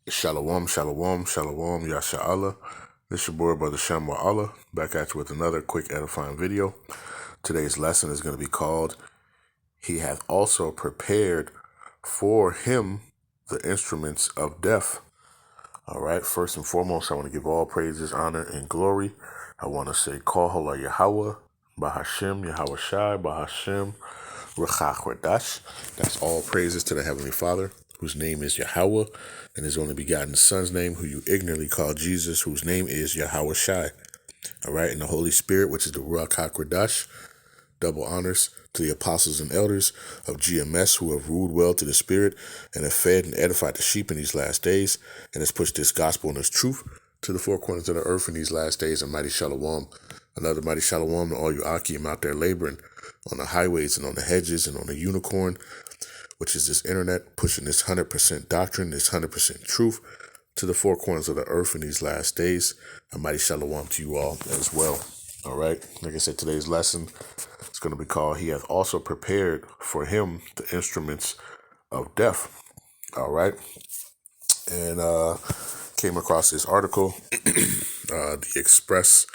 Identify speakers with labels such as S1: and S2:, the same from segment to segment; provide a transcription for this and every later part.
S1: Shalom, shalom, shalom, Yasha'Allah. This is your boy, Brother Shamwa Allah, back at you with another quick edifying video. Today's lesson is going to be called, He hath also prepared for him the instruments of death. All right, first and foremost, I want to give all praises, honor, and glory. I want to say, Halal, Yahawah, Bahasham, Yahawashi, Bahasham, Rawchaa, Qadash. That's all praises to the Heavenly Father, whose name is Yahawah, and his only begotten Son's name, who you ignorantly call Jesus, whose name is Yahawashi. All right, and the Holy Spirit, which is the Rawchaa, Qadash. Double honors to the apostles and elders of GMS who have ruled well to the Spirit and have fed and edified the sheep in these last days, and has pushed this gospel and this truth to the four corners of the earth in these last days. And mighty shalom. Another mighty shalom to all you Akim out there laboring on the highways and on the hedges and on the unicorn, which is this internet, pushing this 100% doctrine, this 100% truth to the four corners of the earth in these last days. A mighty shalom to you all as well. All right. Like I said, today's lesson is going to be called, He hath also prepared for him the instruments of death. All right. And came across this article, the Express.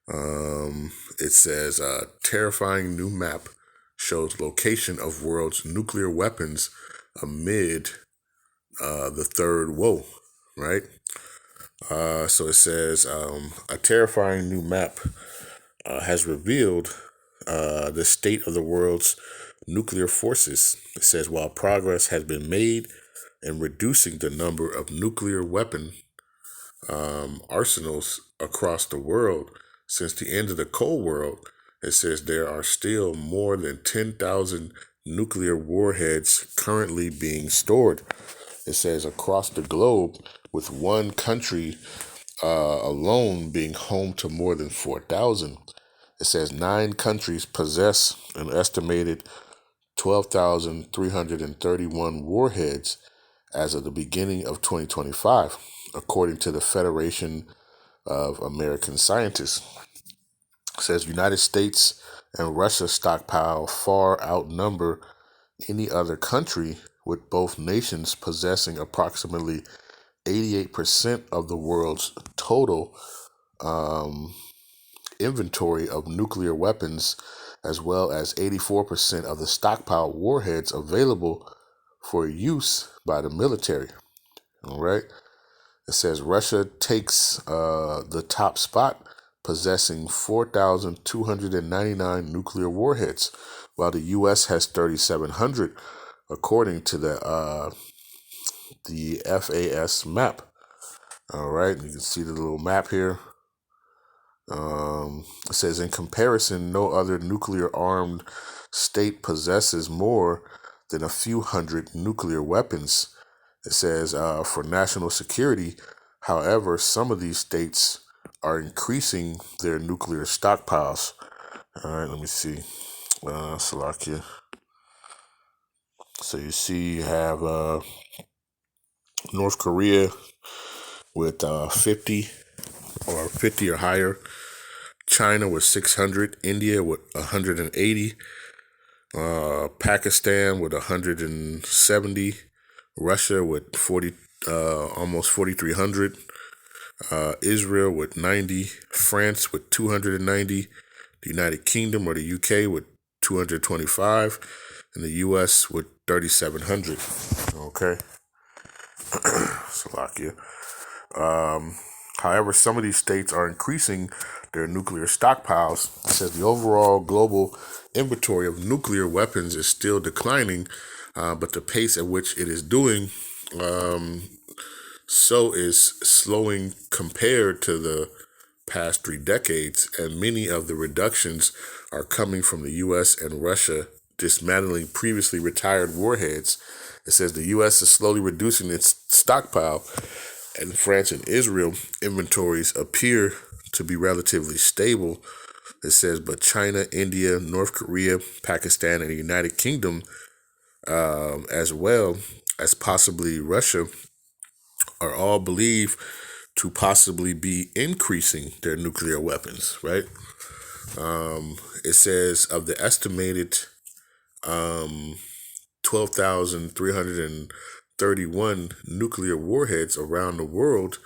S1: It says, terrifying new map shows location of world's nuclear weapons amid the third woe, right? So it says, a terrifying new map has revealed the state of the world's nuclear forces. It says, while progress has been made in reducing the number of nuclear weapon arsenals across the world since the end of the Cold War, it says there are still more than 10,000 nuclear warheads currently being stored. It says across the globe, with one country alone being home to more than 4,000. It says 9 countries possess an estimated 12,331 warheads as of the beginning of 2025, according to the Federation of American Scientists. It says United States and Russia stockpile far outnumber any other country, with both nations possessing approximately 88% of the world's total inventory of nuclear weapons, as well as 84% of the stockpiled warheads available for use by the military. All right. It says Russia takes the top spot, possessing 4,299 nuclear warheads, while the U.S. has 3,700, according to the FAS map. All right. You can see the little map here. It says, in comparison, no other nuclear-armed state possesses more than a few hundred nuclear weapons. It says, for national security, however, some of these states are increasing their nuclear stockpiles. All right, let me see. Salakia. So you see you have North Korea with 50 or higher. China with 600, India with 180, Pakistan with 170, Russia with 40, almost 4,300, Israel with 90, France with 290, the United Kingdom or the UK with 225, and the US with 3,700. Okay. Slovakia. However, some of these states are increasing their nuclear stockpiles. It says the overall global inventory of nuclear weapons is still declining, but the pace at which it is doing so is slowing compared to the past 3 decades, and many of the reductions are coming from the U.S. and Russia dismantling previously retired warheads. It says the U.S. is slowly reducing its stockpile, and France and Israel inventories appear to be relatively stable. It says, but China, India, North Korea, Pakistan, and the United Kingdom, as well as possibly Russia, are all believed to possibly be increasing their nuclear weapons, right? It says of the estimated 12,331 31 nuclear warheads around the world,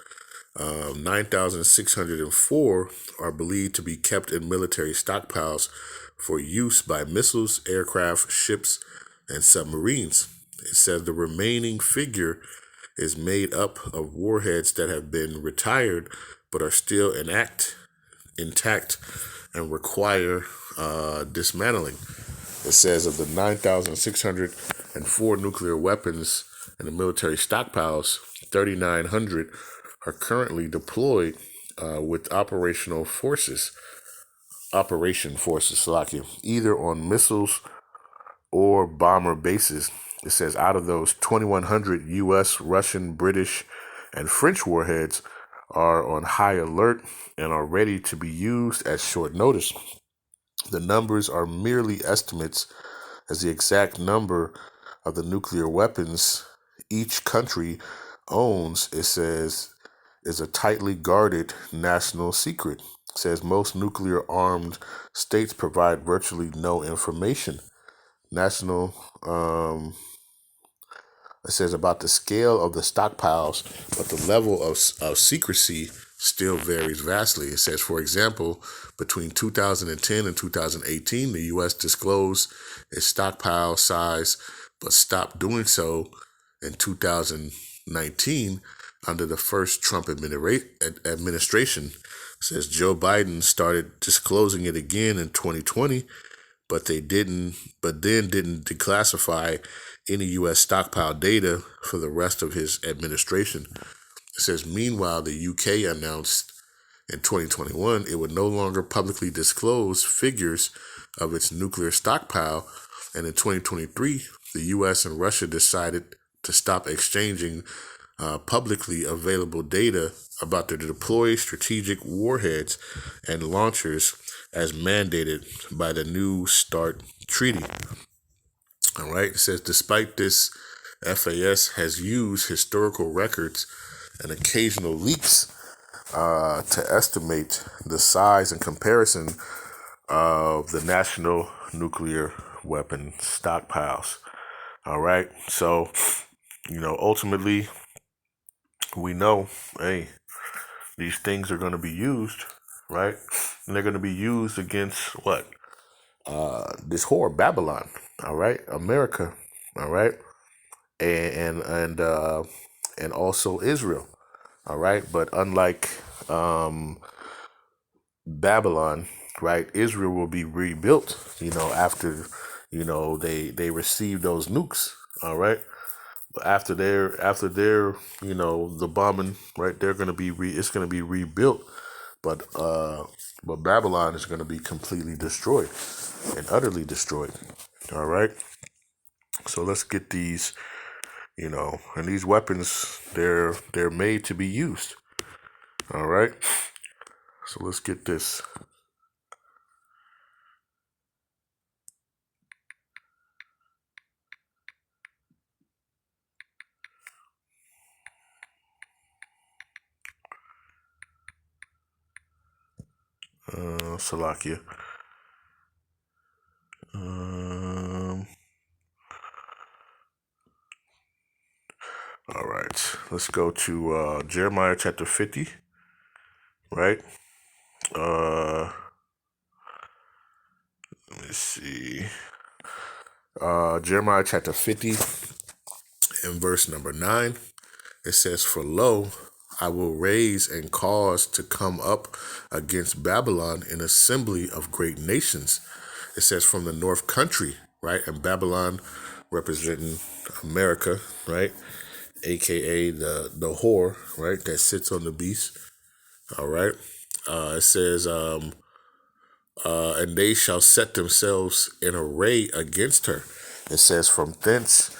S1: 9,604 are believed to be kept in military stockpiles for use by missiles, aircraft, ships, and submarines. It says the remaining figure is made up of warheads that have been retired but are still intact and require dismantling. It says of the 9,604 nuclear weapons in the military stockpiles, 3,900 are currently deployed with operation forces, Slovakia, either on missiles or bomber bases. It says out of those, 2,100 U.S., Russian, British, and French warheads are on high alert and are ready to be used at short notice. The numbers are merely estimates, as the exact number of the nuclear weapons each country owns, it says, is a tightly guarded national secret. It says most nuclear armed states provide virtually no information. It says about the scale of the stockpiles, but the level of secrecy still varies vastly. It says, for example, between 2010 and 2018, the U.S. disclosed its stockpile size, but stopped doing so in 2019 under the first Trump administration. It says Joe Biden started disclosing it again in 2020, but then didn't declassify any U.S. stockpile data for the rest of his administration. It says, meanwhile, the UK announced in 2021 it would no longer publicly disclose figures of its nuclear stockpile, and in 2023, the U.S. and Russia decided to stop exchanging publicly available data about their deployed strategic warheads and launchers as mandated by the New START Treaty. All right, it says, despite this, FAS has used historical records and occasional leaks to estimate the size and comparison of the national nuclear weapon stockpiles. All right, so, ultimately, we know, hey, these things are going to be used, right? And they're going to be used against what? This whore, Babylon, all right? America, all right? And also Israel, all right? But unlike Babylon, right, Israel will be rebuilt, after, they receive those nukes, all right? After their, the bombing, right, they're going to be, it's going to be rebuilt. But Babylon is going to be completely destroyed and utterly destroyed. All right. So let's get these, and these weapons, they're made to be used. All right. So let's get this. Salakia. All right. Let's go to Jeremiah chapter 50. Right. Let me see. Jeremiah chapter 50 and verse number 9. It says, for lo, I will raise and cause to come up against Babylon an assembly of great nations. It says from the north country, right? And Babylon representing America, right? AKA the whore, right? That sits on the beast. All right. It says, and they shall set themselves in array against her. It says, from thence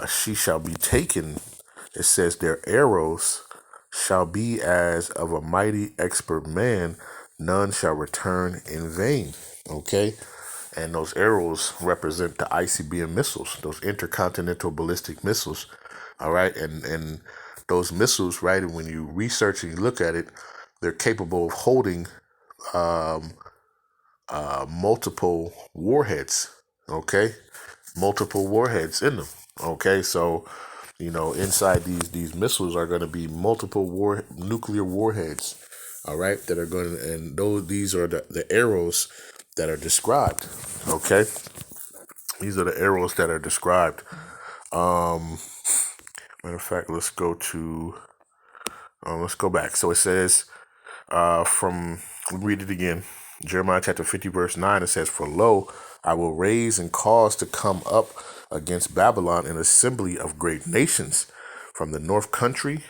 S1: she shall be taken. It says, their arrows shall be as of a mighty expert man, none shall return in vain. Okay? And those arrows represent the ICBM missiles, those intercontinental ballistic missiles. All right? And those missiles, right, and when you research and you look at it, they're capable of holding multiple warheads. Okay? Multiple warheads in them. Okay? So inside these missiles are going to be multiple nuclear warheads. All right, that are going to, and these are the arrows that are described. Okay, these are the arrows that are described. Matter of fact, let's go back. So it says, read it again. Jeremiah chapter 50, verse 9, it says, "For lo, I will raise and cause to come up against Babylon an assembly of great nations from the north country,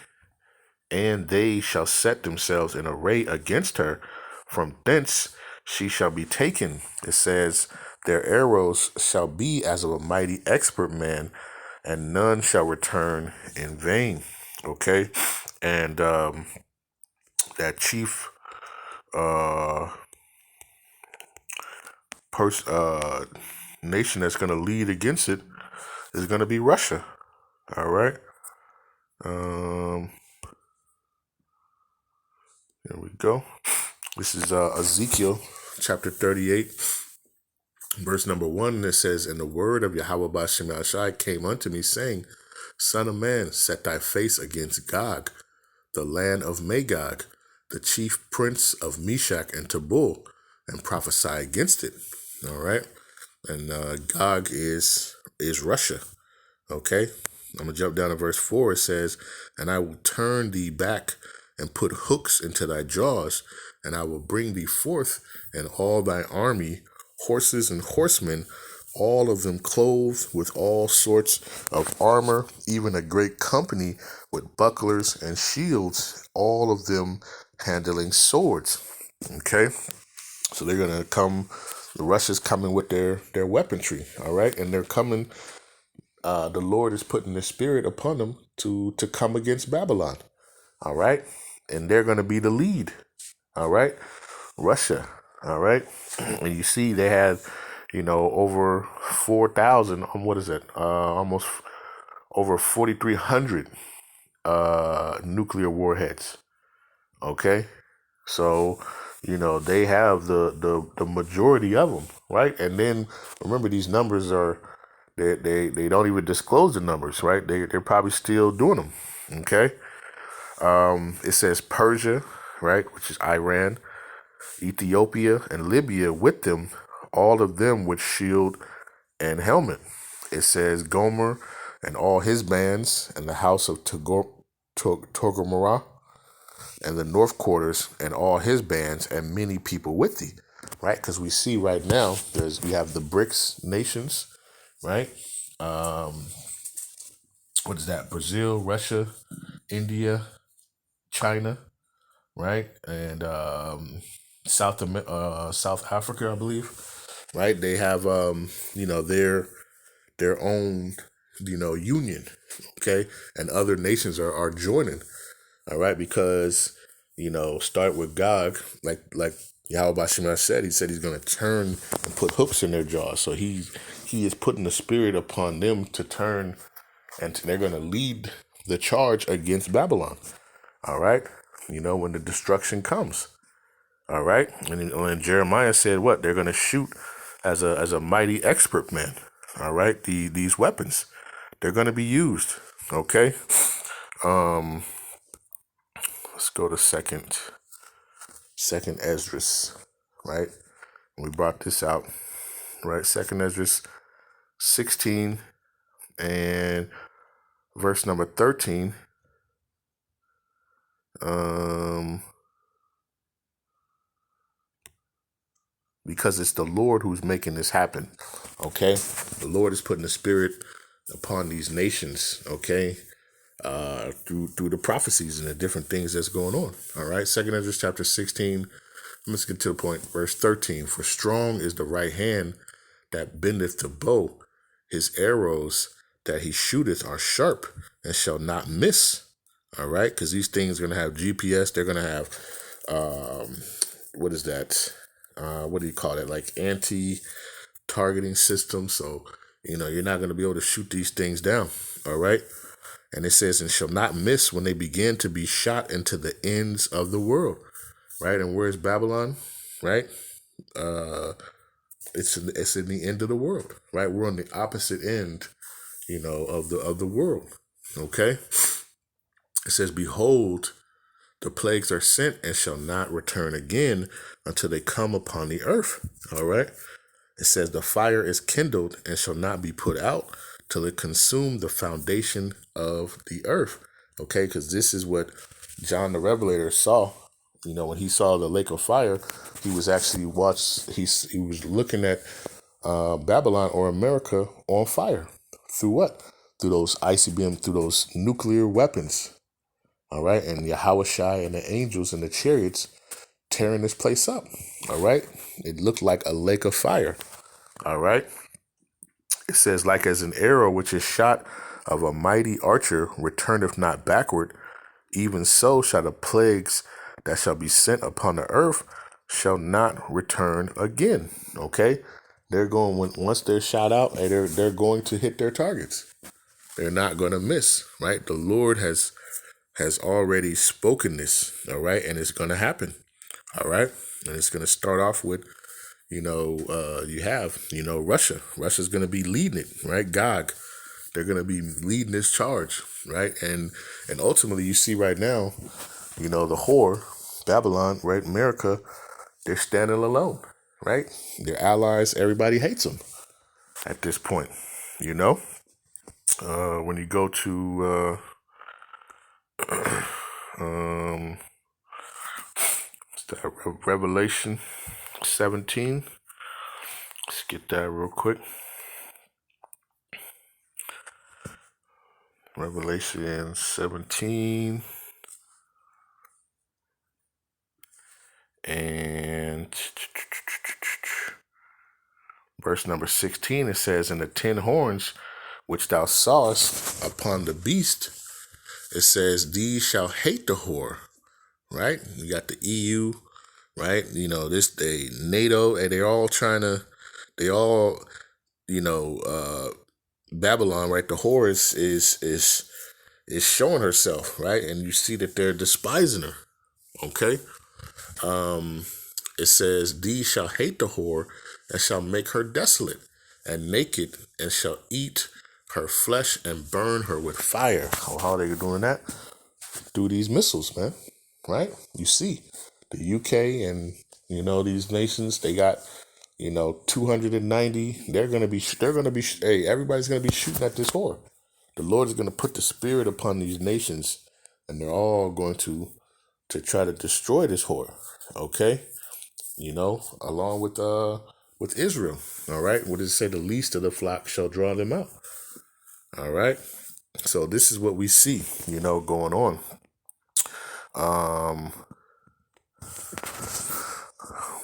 S1: and they shall set themselves in array against her. From thence she shall be taken." It says, "Their arrows shall be as of a mighty expert man, and none shall return in vain." Okay, and that chief nation that's going to lead against it is going to be Russia. All right. Here we go. This is Ezekiel chapter 38, verse number 1. And it says, "And the word of Yahawah Bahasham came unto me, saying, Son of man, set thy face against Gog, the land of Magog, the chief prince of Meshach and Tabul, and prophesy against it." All right. And Gog is Russia. Okay. I'm going to jump down to verse 4. It says, "And I will turn thee back and put hooks into thy jaws, and I will bring thee forth and all thy army, horses and horsemen, all of them clothed with all sorts of armor, even a great company with bucklers and shields, all of them handling swords." Okay, so they're going to come, the Russia's coming with their weaponry, all right, and they're coming, the Lord is putting the spirit upon them to come against Babylon, all right, and they're going to be the lead, all right, Russia, all right, and you see they had, over 4,000, what is it, almost over 4,300 nuclear warheads, okay, so they have the majority of them, right? And then remember, these numbers are they don't even disclose the numbers, right? They're probably still doing them. Okay. It says Persia, right, which is Iran, Ethiopia, and Libya with them, all of them with shield and helmet. It says Gomer and all his bands, and the house of Togarmah, and the north quarters and all his bands, and many people with thee, right? Because we see right now we have the BRICS nations, right? What is that? Brazil, Russia, India, China, right? And South Africa, I believe, right? They have their own union, okay, and other nations are joining. All right, because start with Gog, like Yahweh said. He said he's going to turn and put hooks in their jaws. So he is putting the spirit upon them to turn, and they're going to lead the charge against Babylon. All right, when the destruction comes. All right, and Jeremiah said what they're going to shoot as a mighty expert man. All right, these weapons, they're going to be used. Okay. Let's go to second Esdras, right? We brought this out, right? Second Esdras 16 and verse number 13. Because it's the Lord who's making this happen. Okay, the Lord is putting the spirit upon these nations. Okay, through the prophecies and the different things that's going on. All right, Second Esdras chapter 16. Let's get to the point. Verse 13. "For strong is the right hand that bendeth the bow. His arrows that he shooteth are sharp and shall not miss." All right, because these things are going to have GPS. They're going to have, what is that? What do you call it? Like anti-targeting system. So, you're not going to be able to shoot these things down. All right. And it says, "And shall not miss when they begin to be shot into the ends of the world." Right. And where's Babylon? Right. It's in the end of the world. Right. We're on the opposite end, of the world. Okay. It says, behold, the plagues are sent and shall not return again until they come upon the earth. All right. It says the fire is kindled and shall not be put out till it consume the foundation of the earth. Okay, because this is what John the Revelator saw. When he saw the lake of fire, he was actually he was looking at Babylon or America on fire. Through what? Through those ICBM, through those nuclear weapons. All right, and Yahawashi and the angels and the chariots tearing this place up. All right, it looked like a lake of fire. All right. It says, like as an arrow which is shot of a mighty archer returneth not backward, even so shall the plagues that shall be sent upon the earth shall not return again. Okay. They're going, once they're shot out, they're going to hit their targets. They're not going to miss, right? The Lord has already spoken this. All right. And it's going to happen. All right. And it's going to start off with, you have, Russia. Russia's going to be leading it, right? Gog. They're going to be leading this charge, right? And ultimately, you see right now, the whore, Babylon, right? America, they're standing alone, right? Their allies, everybody hates them at this point, When you go to Revelation 17, let's get that real quick. Revelation 17 and verse number 16, it says, and the 10 horns which thou sawest upon the beast, it says, these shall hate the whore, right? You got the EU, right? They NATO, and Babylon, right? The whore is showing herself, right? And you see that they're despising her. Okay. It says, these shall hate the whore and shall make her desolate and naked and shall eat her flesh and burn her with fire. How are they doing that? Through these missiles, man. Right? You see the UK and, these nations, they got, 290. Hey, everybody's going to be shooting at this whore. The Lord is going to put the spirit upon these nations and they're all going to try to destroy this whore. Okay. Along with Israel. All right. What does it say? The least of the flock shall draw them out. All right. So this is what we see, going on.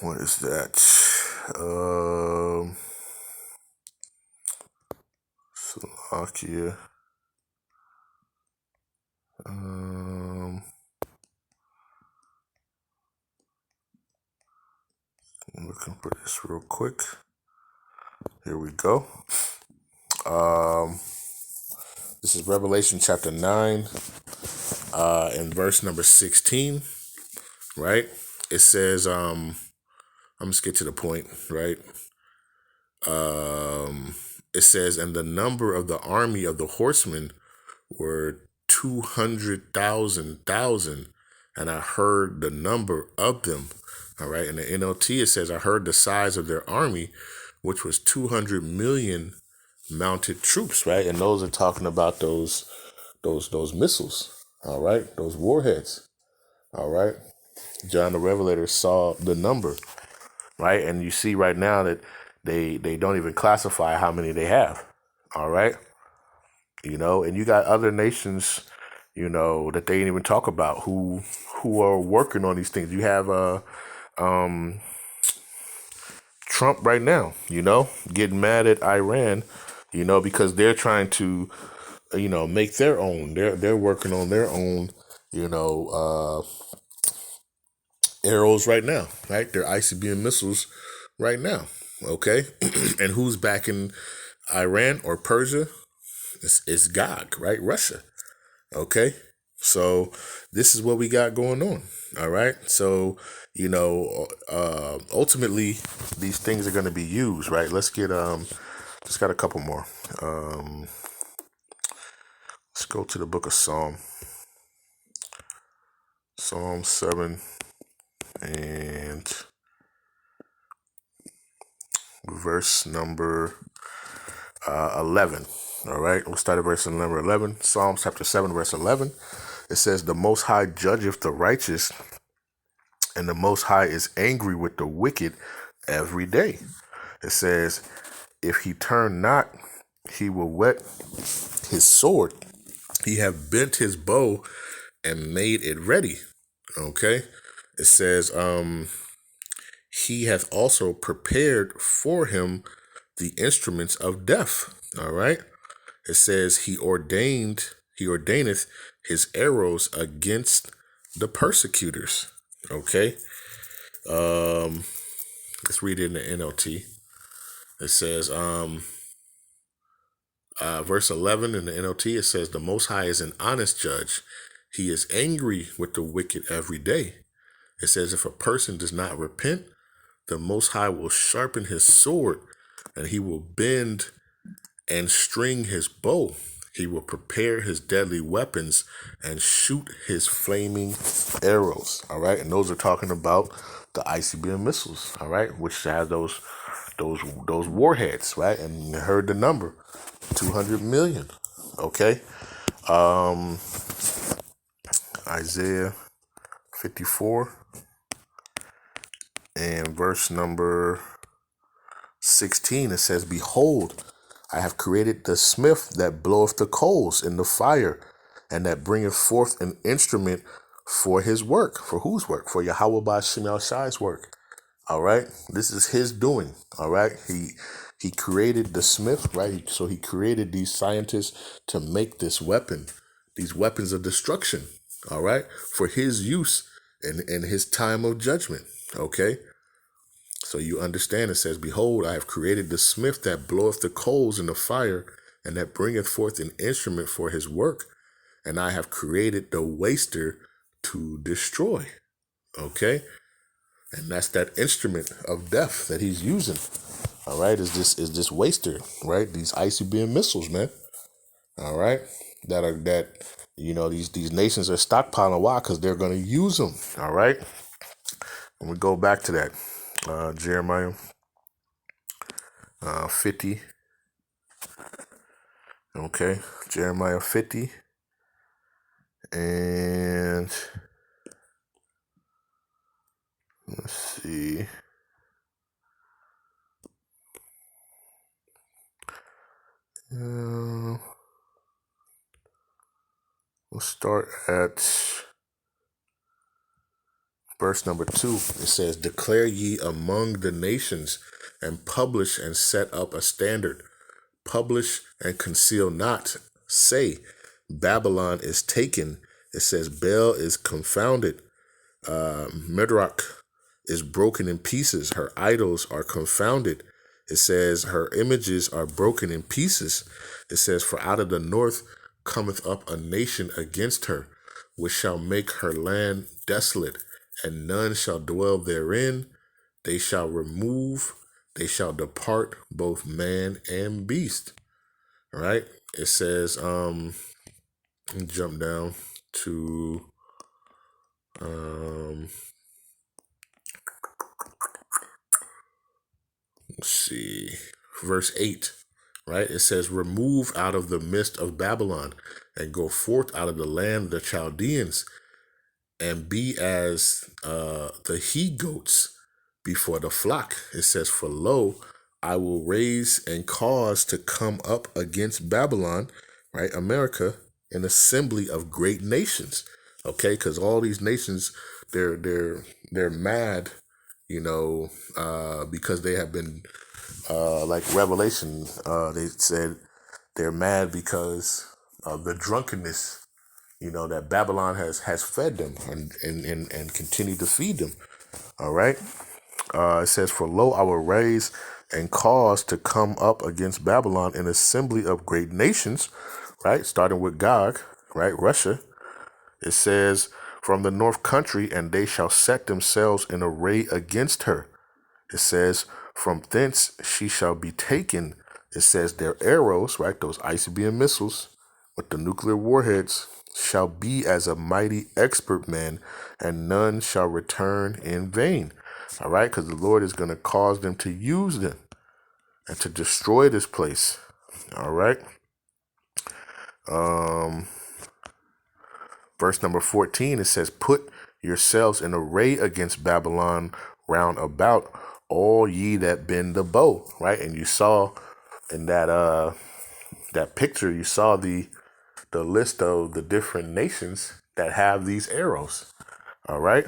S1: What is that? Slovakia. I'm looking for this real quick. Here we go. This is Revelation chapter 9, and verse number 16, right? It says, I'm going to get to the point, right? It says, and the number of the army of the horsemen were 200,000, and I heard the number of them. All right. In the NLT, it says, I heard the size of their army, which was 200 million mounted troops, right? And those are talking about those missiles, all right? Those warheads, all right? John the Revelator saw the number, right? And you see right now that they don't even classify how many they have, all right? And you got other nations, that they ain't even talk about who are working on these things. You have Trump right now, getting mad at Iran, because they're trying to, make their own. They're working on their own, arrows right now, right? They're ICBM missiles right now. Okay. And who's backing Iran or Persia? It's Gog, right? Russia. Okay. So this is what we got going on. All right. So, ultimately these things are going to be used, right? Let's get, just got a couple more. Let's go to the book of Psalm 7 and verse number 11. All right, we'll start at verse number 11. Psalm chapter 7, verse 11. It says, "The Most High judgeth the righteous, and the Most High is angry with the wicked every day." It says, "If he turn not, he will whet his sword. He have bent his bow and made it ready." Okay. It says, "He hath also prepared for him the instruments of death." All right. It says, he ordaineth his arrows against the persecutors. Okay. Let's read it in the NLT. It says, verse 11 in the NLT, it says, "The Most High is an honest judge. He is angry with the wicked every day." It says, if a person does not repent, the Most High will sharpen his sword, and he will bend and string his bow. He will prepare his deadly weapons and shoot his flaming arrows. All right. And those are talking about the ICBM missiles. All right. Which have those warheads. Right. And you heard the number 200 million. Okay. Isaiah 54 and verse number 16. It says, "Behold, I have created the smith that bloweth the coals in the fire, and that bringeth forth an instrument for his work." For whose work? For Yahawah Bahasham work. All right. This is his doing. All right. He created the smith, right? So he created these scientists to make this weapon, these weapons of destruction. All right. For his use in his time of judgment. Okay. So you understand, it says, "Behold, I have created the smith that bloweth the coals in the fire, and that bringeth forth an instrument for his work. And I have created the waster to destroy." Okay. And that's that instrument of death that he's using. All right. Is this waster, right? These ICBM missiles, man. All right. These nations are stockpiling. Why? Because they're going to use them. All right. And we go back to that. Jeremiah 50. Okay. Jeremiah 50. And let's see. We'll start at verse number 2. It says, "Declare ye among the nations, and publish and set up a standard. Publish and conceal not. Say, Babylon is taken." It says, "Bel is confounded. Merodach is broken in pieces. Her idols are confounded." It says, "Her images are broken in pieces." It says, "For out of the north cometh up a nation against her, which shall make her land desolate, and none shall dwell therein. They shall remove, they shall depart, both man and beast." All right. It says, jump down to let's see, verse 8, right? It says, "Remove out of the midst of Babylon, and go forth out of the land of the Chaldeans, and be as the he-goats before the flock." It says, "For lo, I will raise and cause to come up against Babylon," right? America, "an assembly of great nations." Okay, because all these nations, they're mad, because they have been, like Revelation, they said they're mad because of the drunkenness, that Babylon has fed them and continue to feed them. All right. It says, "For lo, I will raise and cause to come up against Babylon an assembly of great nations," right? Starting with Gog, right? Russia. It says, "From the north country, and they shall set themselves in array against her." It says, "From thence she shall be taken." It says, "Their arrows," right? Those ICBM missiles, with the nuclear warheads shall be as a mighty expert man, and none shall return in vain. All right, because the Lord is going to cause them to use them and to destroy this place. All right. Verse number 14, it says, put yourselves in array against Babylon round about, all ye that bend the bow. Right. And you saw in that picture, you saw the list of the different nations that have these arrows. All right.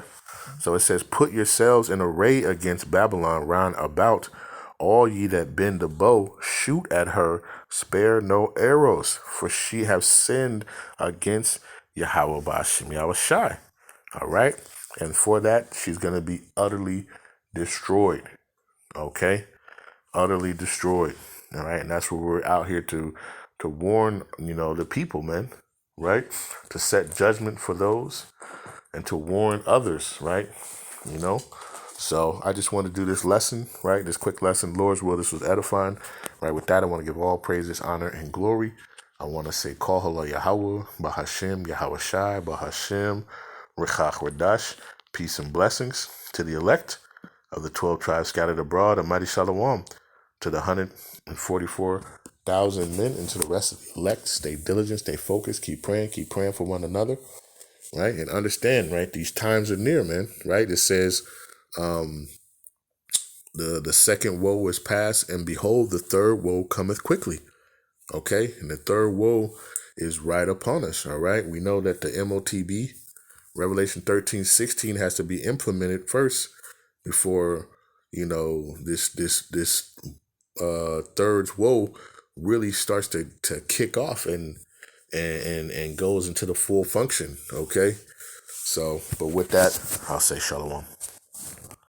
S1: So it says, put yourselves in array against Babylon round about, all ye that bend the bow, shoot at her, spare no arrows, for she have sinned against Yahawah Bahasham Yahawashi. All right. And for that, she's going to be utterly destroyed. Okay. Utterly destroyed. All right. And that's what we're out here to warn, the people, man. Right. To set judgment for those and to warn others. Right. So I just want to do this lesson, right? This quick lesson. Lord's will, this was edifying. Right. With that, I want to give all praises, honor, and glory. I want to say, call Halal Yahawah, Bahasham, Yahawashi, Bahasham, Qadash. Peace and blessings to the elect of the 12 tribes scattered abroad, and mighty shalom to the 144,000 men, and to the rest of the elect. Stay diligent, stay focused, keep praying for one another, right? And understand, right? These times are near, man, right? It says, the second woe is past, and behold, the third woe cometh quickly. Okay, and the third woe is right upon us. All right, we know that the MOTB, Revelation 13:16, has to be implemented first before this third woe really starts to kick off and goes into the full function. Okay, so but with that, I'll say shalom.